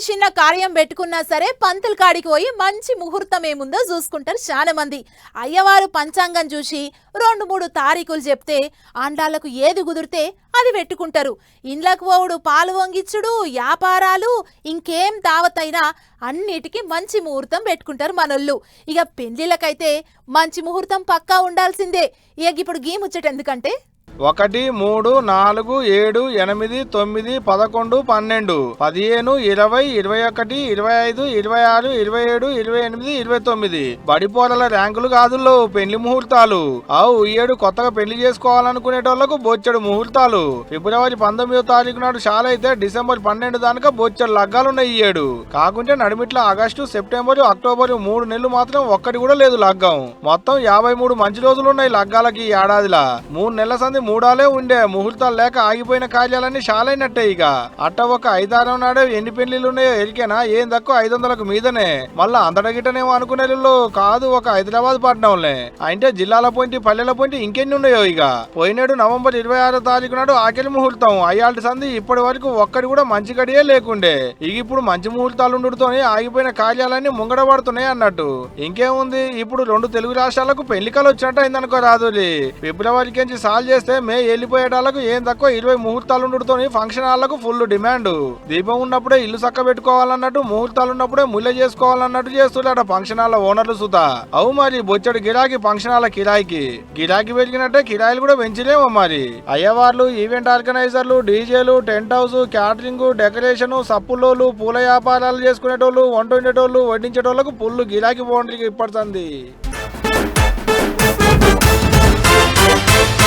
చిన్న కార్యం పెట్టుకున్నా సరే పంతులు కాడికి పోయి మంచి ముహూర్తం ఏముందో చూసుకుంటారు చాలా మంది. అయ్యవారు పంచాంగం చూసి 2-3 తారీఖులు చెప్తే ఆండాళ్లకు ఏది కుదిరితే అది పెట్టుకుంటారు. ఇండ్లకు పోవుడు, పాలు వంగిచ్చుడు, వ్యాపారాలు, ఇంకేం దావతైనా అన్నిటికీ మంచి ముహూర్తం పెట్టుకుంటారు మనోళ్ళు. ఇక పెళ్లిళ్ళకైతే మంచి ముహూర్తం పక్కా ఉండాల్సిందే. ఇక ఇప్పుడు గీ ముచ్చట ఎందుకంటే 1, 3, 4, 7, 8, 9, 11, 12, 15, 20, 21, 25, 26, 27, 28, 29 బడిపోరల ర్యాంకులు కాదుల్లో పెళ్లి ముహూర్తాలు. ఈ ఏడు కొత్తగా పెళ్లి చేసుకోవాలనుకునేటోళ్లకు బొచ్చడు ముహూర్తాలు. ఫిబ్రవరి 19వ తారీఖు నాడు షాల్ అయితే డిసెంబర్ 12 దాకా బొచ్చడు లగ్గాలున్నాయి ఈ ఏడు. కాకుంటే నడిమిట్ల ఆగస్టు, సెప్టెంబర్, అక్టోబర్ 3 నెలలు మాత్రం ఒక్కటి కూడా లేదు లగ్గం. మొత్తం 53 మంచి రోజులున్నాయి లగ్గాలకి ఈ ఏడాదిలా. 3 నెలల సంది మూడాలే ఉండే. ముహూర్తాలు లేక ఆగిపోయిన కార్యాలన్నీ షాలైనట్టే. ఇక అట్ట ఒక 5-6 నాడే ఎన్ని పెళ్లిళ్ళు ఉన్నాయో ఎరికేనా? ఏం తక్కువ 500కు మీదనే. మళ్ళా అంతటగిటనేమో అనుకునే కాదు, ఒక హైదరాబాద్ పట్టణంలే అంటే జిల్లాల పోయింటి, పల్లెల పోయింటి ఇంకెన్ని ఉన్నాయో. ఇక పోయినాడు నవంబర్ 26వ తారీఖు నాడు ఆఖరి ముహూర్తం. అయ్యాల్టి సంది ఇప్పటి వరకు ఒక్కడి కూడా మంచి గడియే లేకుండే. ఇక ఇప్పుడు మంచి ముహూర్తాలు ఉండడుతోనే ఆగిపోయిన కార్యాలన్నీ ముంగడ పడుతున్నాయి అన్నట్టు. ఇంకేముంది, ఇప్పుడు 2 తెలుగు రాష్ట్రాలకు పెళ్లికలు వచ్చినట్టు అయిందనుకో రాదులి. ఫిబ్రవరికి సాల్వ్ చేస్తే మే వెళ్ళిపోయేటాలకు ఏం తక్కువ 20 ముహూర్తాలు ఉండడుతోని ఫంక్షన్ హాళ్లకు ఫుల్ డిమాండ్. దీపం ఉన్నప్పుడే ఇల్లు చక్క పెట్టుకోవాలన్నట్టు, ముహూర్తాలు ఉన్నప్పుడే ముల్లె చేసుకోవాలన్నట్టు చేస్తున్నాడ ఫంక్షన్ హాల్ ఓనర్లు సుతా. మరి బొచ్చడు గిరాకీ ఫంక్షన్ హాల్ గిరాకీ పెరిగినట్టే కిరాయిలు కూడా పెంచలేమో మరి. అయ్యవార్లు, ఈవెంట్ ఆర్గనైజర్లు, డీజేలు, టెంట్ హౌస్, క్యాటరింగ్, డెకరేషన్, సప్పులోలు, పూల వ్యాపారాలు చేసుకునేటోళ్ళు, వంట వండేటోళ్ళు, వడ్డించేటోళ్లకు ఫుల్ గిరాకీ బౌండరీకి ఇప్పడుతుంది.